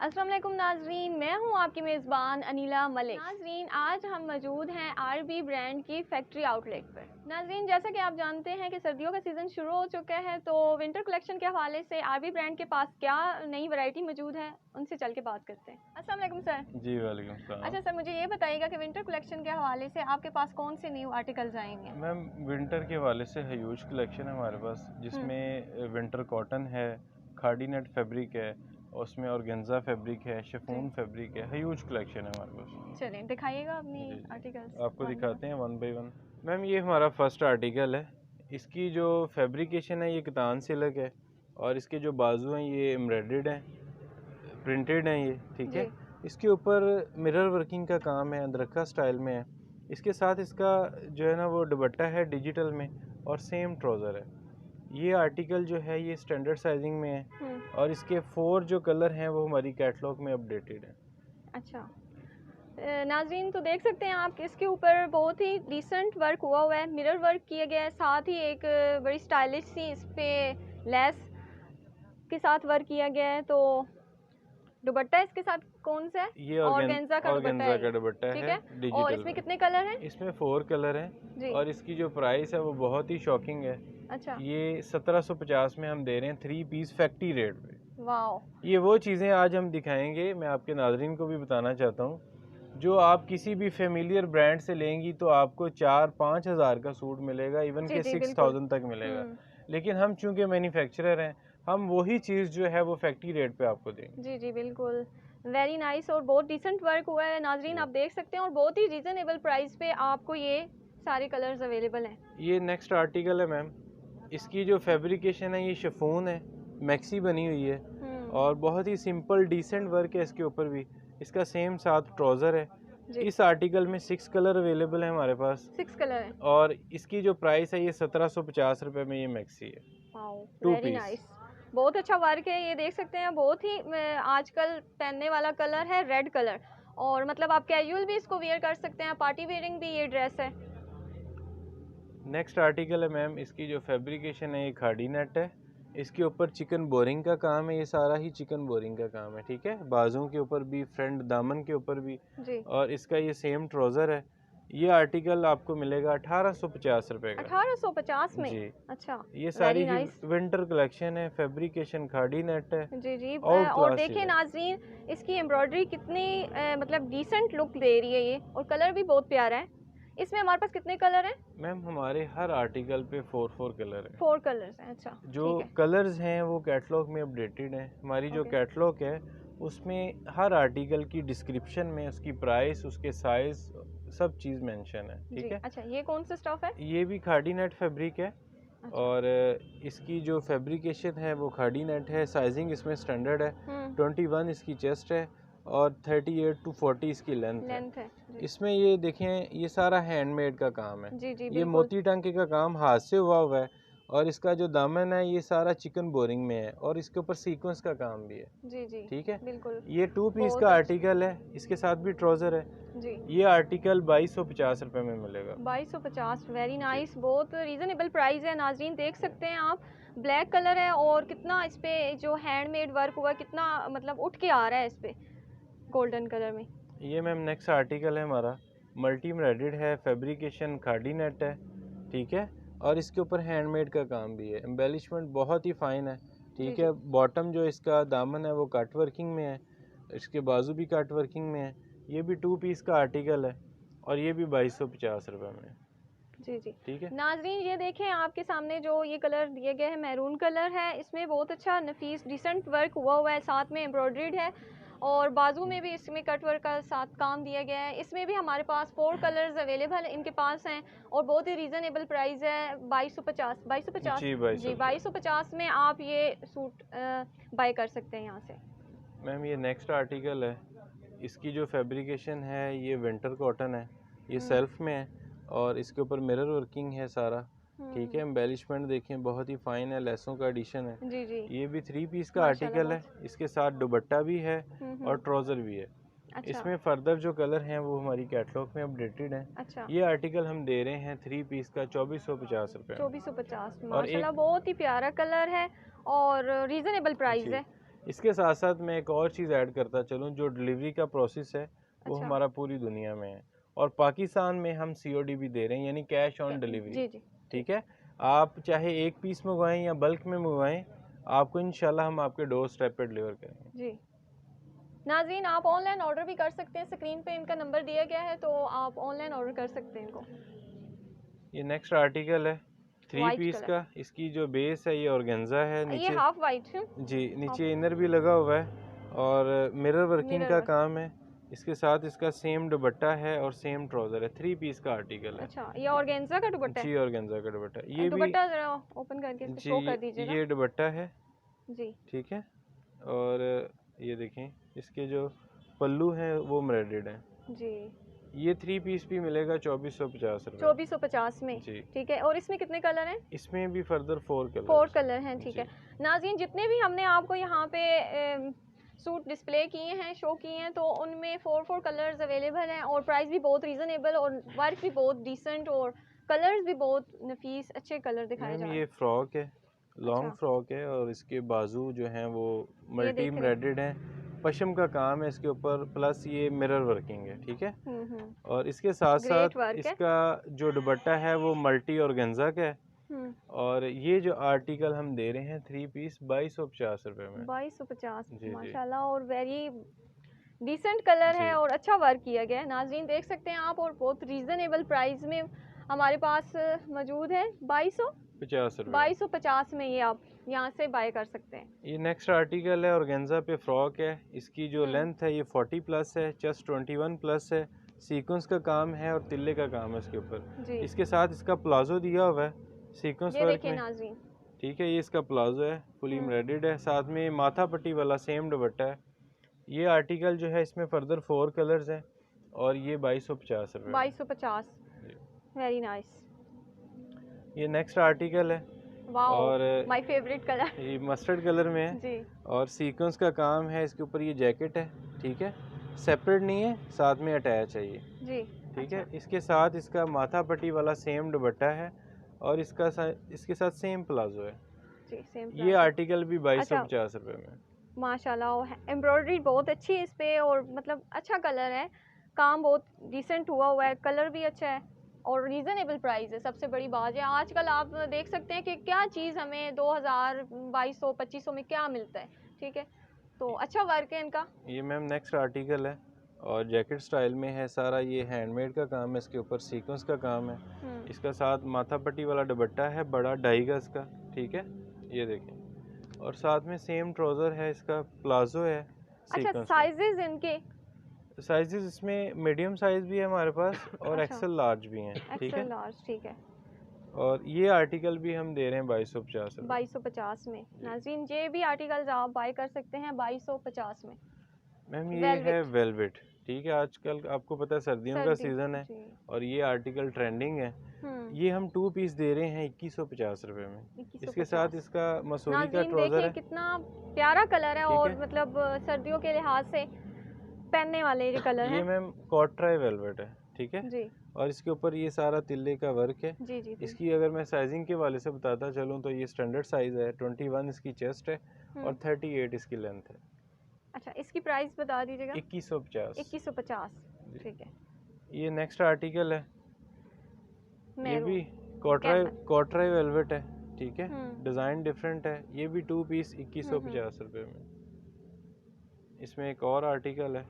अस्सलाम वालेकुम नाजरीन, मैं हूं आपकी मेज़बान अनीला मलिक। नाजरीन, आज हम मौजूद हैं आरबी ब्रांड की फैक्ट्री आउटलेट पर। नाजरीन, जैसा कि आप जानते हैं कि सर्दियों का सीज़न शुरू हो चुका है, तो विंटर कलेक्शन के हवाले से आरबी ब्रांड के पास क्या नई वैरायटी मौजूद है, उनसे चल के बात करते हैं। अस्सलाम वालेकुम सर। जी वालेकुम सलाम। अच्छा सर, मुझे ये बताइएगा कि विंटर कलेक्शन के हवाले से आपके पास कौन से न्यू आर्टिकल्स आएंगे? मैम विंटर के हवाले से ह्यूज कलेक्शन है हमारे पास, जिसमें विंटर कॉटन है, खाड़ी नेट फैब्रिक है, उसमें ऑर्गेन्जा फैब्रिक है, शिफॉन फैब्रिक है, ह्यूज कलेक्शन है हमारे पास। चलें दिखाइएगा अपनी जी आर्टिकल्स। आपको दिखाते हैं वन बाय वन। मैम ये हमारा फर्स्ट आर्टिकल है। इसकी जो फैब्रिकेशन है ये कतान सिल्क है, और इसके जो बाजू हैं ये एम्ब्रॉयडर्ड हैं, प्रिंटेड हैं ये, ठीक है। इसके ऊपर मिरर वर्किंग का काम है, अदरखा स्टाइल में है। इसके साथ इसका जो है ना वो दुपट्टा है डिजिटल में, और सेम ट्राउज़र है। ये आर्टिकल जो है ये स्टैंडर्ड साइजिंग में है, और इसके 4 जो कलर हैं वो हमारी कैटलॉग में अपडेटेड है। अच्छा नाजरीन, तो देख सकते हैं आप कि इसके ऊपर बहुत ही डिसेंट वर्क हुआ है, मिरर वर्क किया गया है, साथ ही एक बड़ी स्टाइलिश सी इस पे लेस के साथ वर्क किया गया है। तो दुपट्टा इसके साथ कौन सा है? ये ऑर्गेन्जा का दुपट्टा है, का दुपट्टा ठीक है है। डिजिटल और इसमें में। कितने कलर हैं? इसमें 4 कलर हैं, जी। और इसकी जो प्राइस है वो बहुत ही शॉकिंग है। अच्छा। ये 1750 में हम दे रहे हैं 3 पीस फैक्ट्री रेट पे। वाओ। ये वो चीज़ें आज हम दिखाएंगे, मैं आपके नाजरीन को भी बताना चाहता हूँ, जो आप किसी भी फेमिलियर ब्रांड से लेंगी तो आपको 4-5 हज़ार का सूट मिलेगा, इवन जी के जी 6000 तक मिलेगा। लेकिन हम चूंकि मैन्युफैक्चरर हैं, हम वही चीज़ जो है वो फैक्ट्री रेट पे आपको देंगे। जी जी बिल्कुल, वेरी नाइस और बहुत डिसेंट वर्क हुआ है नाजरीन, आप देख सकते हैं, और बहुत ही रीजनेबल प्राइस पे आपको ये सारे कलर्स अवेलेबल हैं। ये नेक्स्ट आर्टिकल है मैम। इसकी जो फैब्रिकेशन है ये शिफॉन है, मैक्सी बनी हुई है, और बहुत ही सिंपल डिसेंट वर्क है इसके ऊपर भी। इसका सेम साथ ट्राउज़र है। इस आर्टिकल में 6 कलर अवेलेबल है हमारे पास। 6 कलर है, और इसकी जो प्राइस है ये 1750 रुपये में ये मैक्सी है। To very piece. नाइस, बहुत अच्छा वर्क है। ये देख सकते हैं, बहुत ही आजकल पहनने वाला कलर है रेड कलर, और मतलब आप कैजुअल भी इसको वेयर कर सकते हैं, पार्टी वेयरिंग भी ये ड्रेस है। नेक्स्ट आर्टिकल है मैम, इसकी जो फैब्रिकेशन है ये खाड़ी नेट है। इसके ऊपर चिकन बोरिंग का काम है, ये सारा ही चिकन बोरिंग का काम है, ठीक है। बाजुओं के ऊपर भी, फ्रंट दामन के ऊपर भी। जी। और इसका ये सेम ट्राउज़र है। ये आर्टिकल आपको मिलेगा 1850 रुपये का। 1850 में? जी। अच्छा, ये सारी ही नाइस। विंटर कलेक्शन है, फैब्रिकेशन खाड़ी नेट है। जी जी आउट और क्लास देखिए है। नाजरीन, इसकी एम्ब्रॉयडरी कितनी मतलब डिसेंट लुक दे रही है ये, और कलर भी बहुत प्यारा है। इसमें हमारे पास कितने कलर हैं? मैम हमारे हर आर्टिकल पे 4 कलर हैं। 4 कलर्स हैं, अच्छा जो ठीक है। कलर्स हैं वो कैटलॉग में अपडेटेड हैं। हमारी जो कैटलॉग है उसमें हर आर्टिकल की डिस्क्रिप्शन में उसकी प्राइस, उसके साइज, सब चीज़ मेंशन है, ठीक है। अच्छा, ये कौन सा स्टफ है? ये भी खाड़ी नेट फैब्रिक है। अच्छा। और इसकी जो फैब्रिकेशन है वो खाड़ी नेट है। साइजिंग इसमें स्टैंडर्ड है। 21 इसकी चेस्ट है, और 38 to 40 इसकी लेंथ है। इसमें ये देखें, ये सारा हैंडमेड का काम है। जी जी ये मोती टांके का काम हाथ से हुआ है, और इसका जो दामन है ये सारा चिकन बोरिंग में है, और इसके ऊपर सीक्वेंस का काम भी है। जी जी ठीक है। बिल्कुल। ये 2 पीस का आर्टिकल है, इसके साथ भी ट्राउजर है। जी। ये आर्टिकल 2250 रुपये में मिलेगा। 2250, वेरी नाइस, बहुत रीजनेबल प्राइस है नाजरीन, देख सकते हैं आप। ब्लैक कलर है, और कितना इस पे जो हैंडमेड वर्क हुआ, कितना मतलब उठ के आ रहा है इस पे गोल्डन कलर में। ये मैम नेक्स्ट आर्टिकल है हमारा, मल्टी एम्ब्रॉयडर्ड है, फैब्रिकेशन खाड़ी नेट है, ठीक है। और इसके ऊपर हैंडमेड का काम भी है, एम्बेलिशमेंट बहुत ही फाइन है, ठीक है। बॉटम जो इसका दामन है वो कट वर्किंग में है, इसके बाजू भी कट वर्किंग में है। ये भी 2 पीस का आर्टिकल है, और ये भी 2250 रुपये में। जी जी ठीक है नाजरीन, ये देखें आपके सामने जो ये कलर दिए गए हैं, मैरून कलर है। इसमें बहुत अच्छा नफीस डिसेंट वर्क हुआ है, साथ में एम्ब्रॉयडर्ड है, और बाजू में भी इसमें कट वर्क का साथ काम दिया गया है। इसमें भी हमारे पास 4 कलर्स अवेलेबल इनके पास हैं, और बहुत ही रीज़नेबल प्राइस है, 2250। 2250 जी 2250 में आप ये सूट बाय कर सकते हैं यहाँ से। मैम ये नेक्स्ट आर्टिकल है, इसकी जो फैब्रिकेशन है ये विंटर कॉटन है, ये सेल्फ में है, और इसके ऊपर मिरर वर्किंग है सारा, ठीक है। एम्बेलिशमेंट देखें बहुत ही फाइन है, लेसों का एडिशन है। जी जी। ये भी 3 पीस का आर्टिकल है, इसके साथ दुपट्टा भी है और ट्राउज़र भी है। अच्छा। इसमें फर्दर जो कलर हैं वो हमारी कैटलॉग में अपडेटेड हैं। अच्छा। ये आर्टिकल हम दे रहे हैं 3 पीस का 2450 रुपये। 2450 माशाल्लाह, बहुत ही प्यारा कलर है और रीजनेबल प्राइस है। इसके साथ साथ मैं एक और चीज़ ऐड करता चलूँ, जो डिलीवरी का प्रोसेस है वो अच्छा। हमारा पूरी दुनिया में है, और पाकिस्तान में हम COD भी दे रहे हैं, यानी कैश ऑन डिलीवरी। जी जी। ठीक है, आप चाहे एक पीस मंगवाएं या बल्क में मंगवाएं, आपको इंशाल्लाह हम आपके डोर स्टेप पे डिलीवर करेंगे। जी नाज़रीन, आप ऑनलाइन ऑर्डर भी कर सकते हैं, स्क्रीन पे इनका नंबर दिया गया है, तो आप ऑनलाइन ऑर्डर कर सकते हैं इनको। ये नेक्स्ट आर्टिकल है 3 वाइट पीस कलर, का। इसकी जो बेस है ये ऑर्गेन्जा है, ये नीचे हाफ वाइट है। जी हाफ नीचे इनर भी लगा हुआ है और मिरर वर्किंग मिरर का वर्क। काम है। इसके साथ इसका सेम दुपट्टा है और सेम ट्राउजर है। 3 पीस का आर्टिकल है। अच्छा, ये ऑर्गेन्जा का दुपट्टा जी है। ऑर्गेन्जा का दुपट्टा, ये भी दुपट्टा जरा ओपन करके इसको जी शो कर दीजिएगा। ये दुपट्टा है। जी ठीक है, और ये देखें इसके जो पल्लू हैं वो एम्ब्रॉयडर्ड हैं। जी। ये 3 पीस भी मिलेगा 2450 रुपये। 2450 में। जी, ठीक है, और इसमें कितने कलर हैं? इसमें भी फर्दर 4 4 कलर। कलर हैं। ठीक जी है नाज़रीन, जितने भी हमने आपको यहाँ पे सूट डिस्प्ले किए हैं, शो किए हैं, तो उनमें 4 कलर्स अवेलेबल हैं और प्राइस भी बहुत रीज़नेबल और वर्क भी बहुत डिसेंट और कलर्स भी बहुत नफीस अच्छे कलर दिखाए मैम जा रहे ये हैं। फ्रॉक है, लॉन्ग अच्छा, फ्रॉक है, और इसके बाजू जो हैं वो ये मल्टी देख रहे हैं। एम्ब्रॉयडर्ड हैं, पश्म का काम है इसके ऊपर, प्लस ये मिरर वर्किंग है। ठीक है, और इसके साथ ग्रेट साथ वर्क है। इसका जो दुपट्टा है वो मल्टी ऑर्गेन्जा का है। हम्म और ये जो आर्टिकल हम दे रहे हैं 3 पीस 2250 रुपये में। 2250 जी जी माशाल्लाह, और वेरी डिसेंट कलर है जी, और अच्छा वर्क किया गया है। नाज़रीन देख सकते हैं आप, और बहुत रीज़नेबल प्राइस में हमारे पास मौजूद है। 50 रुपये। 2250 में ये आप यहाँ से बाय कर सकते हैं। ये नेक्स्ट आर्टिकल है, ऑर्गेन्जा पे फ्रॉक है। इसकी जो हम्म लेंथ है ये 40 प्लस है, चेस्ट 21 प्लस है, सीक्वेंस का काम है और तिल्ले का काम है इसके ऊपर। जी, इसके साथ इसका प्लाजो दिया हुआ है सीक्वेंस ये वर्क देखिए में। नाज़रीन। ठीक है, ये इसका प्लाजो है, फुली एम्ब्रॉयडर्ड है, साथ में माथा पट्टी वाला सेम दुपट्टा है। ये आर्टिकल जो है इसमें फर्दर 4 कलर्स हैं और ये 2250 रुपये में। 2250, जी। Very nice. ये नेक्स्ट आर्टिकल है, वाओ, और माय फेवरेट कलर। ये मस्टर्ड कलर में है जी और सीक्वेंस का काम है इसके ऊपर। ये जैकेट है, ठीक है, सेपरेट नहीं है, साथ में अटैच है ये। जी। ठीक है, अच्छा, इसके साथ इसका माथा पट्टी वाला सेम दुपट्टा है और इसके साथ सेम प्लाजो है। जी सेम ये आर्टिकल भी अच्छा 2250 रुपये में। माशाल्लाह, एम्ब्रॉयडरी बहुत अच्छी है इस पे, और मतलब अच्छा कलर है, काम बहुत डिसेंट हुआ है, कलर भी अच्छा है और रीज़नेबल प्राइस है। सबसे बड़ी बात है, आजकल आप देख सकते हैं कि क्या चीज़ हमें 2000 2200 2500 में क्या मिलता है। ठीक है, तो अच्छा वर्क है इनका। ये मैम नेक्स्ट आर्टिकल है और जैकेट स्टाइल में है सारा। ये हैंडमेड का काम है, इसके ऊपर सीक्वेंस का काम है। इसका साथ माथा पट्टी वाला दुपट्टा है, बड़ा 2.5 गज का। ठीक है, ये देखें, और साथ में सेम ट्राउज़र है, इसका प्लाजो है अच्छा, सीक्वेंस में। साइजेस इनके? साइजेस इसमें मीडियम साइज भी है हमारे पास और अच्छा, एक्सेल लार्ज भी हैं। ठीक एक्सेल है, लार्ज। ठीक है, और ये आर्टिकल भी हम दे रहे हैं 2250 रुपये। 2250 में। नाज़रीन, ये भी आर्टिकल्स आप बाय कर सकते हैं 2250 में। मैम ये है वेलवेट, वेलवेट। ठीक है, आजकल आपको पता है सर्दियों का सर्दी। सीज़न है जी। और ये आर्टिकल ट्रेंडिंग है। ये हम 2 पीस दे रहे हैं 2150 रुपये में। इसके साथ 2150। इसका मसूरी का नाज़रीन ट्राउज़र देखिए है। कितना प्यारा कलर है, ठीक और है, मतलब सर्दियों के लिहाज से पहनने वाले ये कलर ये हैं। मैम कॉटराई वेलवेट है। ठीक है, जी और इसके ऊपर ये सारा तिल्ले का वर्क है। जी जी जी। इसकी अगर मैं साइजिंग के वाले से बताता चलूँ तो ये स्टैंडर्ड साइज़ है, 21 इसकी चेस्ट है और 38 इसकी लेंथ है। अच्छा, इसकी प्राइस बता दीजिएगा। 2150। 2150। ठीक है, ये नेक्स्ट आर्टिकल है, ये भी मैरून कॉटराई कैमल। कॉटराई वेलवेट है। ठीक है, हम्म डिज़ाइन डिफरेंट है। ये भी 2 पीस 2150 रुपये में। इसमें एक और आर्टिकल है,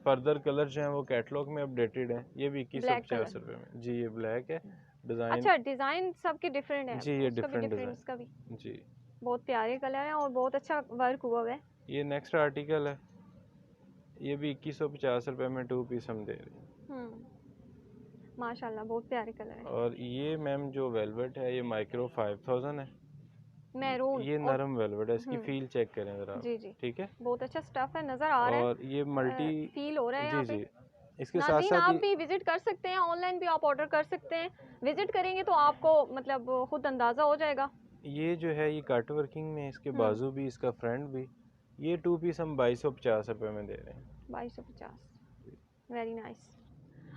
फर्दर कलर जो हैं वो कैटलॉग में अपडेटेड हैं। ये भी ब्लैक 2150 कलर। रुपये में। जी, ये ब्लैक है डिज़ाइन। अच्छा, डिज़ाइन सबके डिफरेंट है, जी, ये उसका भी डिफरेंट डिफरेंट, डिज़ाइन। इसका भी। जी, बहुत प्यारे कलर है और बहुत अच्छा वर्क हुआ हुआ है। ये नेक्स्ट आर्टिकल है, ये भी 2150 रुपये में 2 पीस हम दे रहे हैं। माशाल्लाह, बहुत प्यारे कलर है। और ये मैम जो वेलवेट है ये माइक्रो 5000 है। मैरून ये और नरम वेलवेट है, इसकी फील चेक करें ज़रा आप। जी जी, ठीक है, बहुत अच्छा स्टफ है, नज़र आ रहा और ये मल्टी। है, फील हो रहा है यहाँ जी पे। जी, इसके साथ नाज़रीन, साथ आप ये भी विजिट कर सकते हैं, ऑनलाइन भी आप ऑर्डर कर सकते हैं। विजिट करेंगे तो आपको मतलब खुद अंदाज़ा हो जाएगा। ये जो है ये कट वर्किंग में, इसके हम्म बाजू भी, इसका फ्रंट भी। ये 2 पीस हम 2250 रुपये में दे रहे हैं। 2250, वेरी नाइस।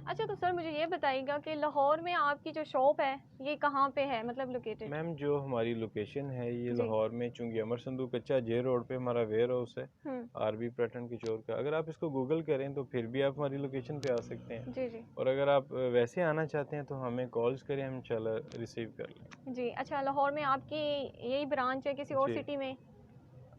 अच्छा तो सर मुझे ये बताइएगा कि लाहौर में आपकी जो शॉप है ये कहाँ पे है, मतलब लोकेटेड? मैम जो हमारी लोकेशन है ये जी। लाहौर में, चूंकि अमर संदूक कच्चा जे रोड पे हमारा वेयर हाउस है, हम्म। आरबी पैटर्न किशोर का। अगर आप इसको गूगल करें तो फिर भी आप हमारी लोकेशन पे आ सकते हैं। जी जी। और अगर आप वैसे आना चाहते हैं तो हमें कॉल्स करें, हम इंशाल्लाह रिसीव कर लेंगे। जी अच्छा, लाहौर में आपकी यही ब्रांच है किसी और जी, सिटी में?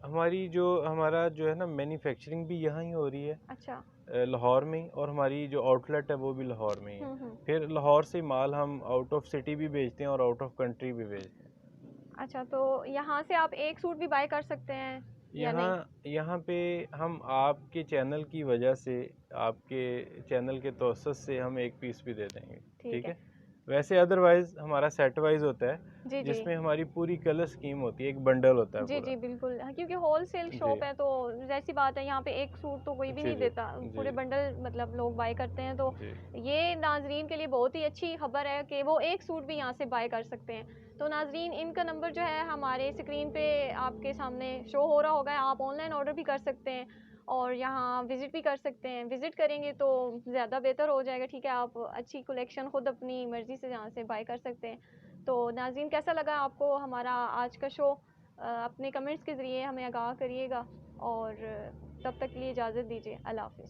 हमारा जो है ना मैन्युफैक्चरिंग भी यहाँ ही हो रही है, अच्छा। लाहौर में ही, और हमारी जो आउटलेट है वो भी लाहौर में ही है। हम्म। फिर लाहौर से माल हम आउट ऑफ सिटी भी भेजते हैं और आउट ऑफ कंट्री भी भेजते हैं। अच्छा तो यहाँ से आप एक सूट भी बाय कर सकते हैं या नहीं? यहाँ यहाँ पे हम आपके चैनल की वजह से, आपके चैनल के तवज्जुह से हम एक पीस भी दे देंगे। ठीक ठीक है। है। वैसे अदरवाइज हमारा सेट वाइज होता है, जी जी। जिसमें हमारी पूरी कलर स्कीम होती है, एक बंडल होता है जी पूरा। जी बिल्कुल, हाँ, क्योंकि होलसेल जी शॉप है तो जैसी बात है, यहाँ पे एक सूट तो कोई भी जी नहीं जी देता, जी पूरे बंडल मतलब लोग बाय करते हैं। तो जी ये नाजरीन के लिए बहुत ही अच्छी खबर है कि वो एक सूट भी यहाँ से बाय कर सकते हैं। तो नाजरीन इनका नंबर जो है हमारे स्क्रीन पे आपके सामने शो हो रहा होगा, आप ऑनलाइन ऑर्डर भी कर सकते हैं और यहाँ विज़िट भी कर सकते हैं। विज़िट करेंगे तो ज़्यादा बेहतर हो जाएगा। ठीक है, आप अच्छी कलेक्शन खुद अपनी मर्ज़ी से यहाँ से बाय कर सकते हैं। तो नाज़रीन कैसा लगा आपको हमारा आज का शो? अपने कमेंट्स के ज़रिए हमें आगाह करिएगा और तब तक के लिए इजाज़त दीजिए। अल्लाह हाफ़िज़।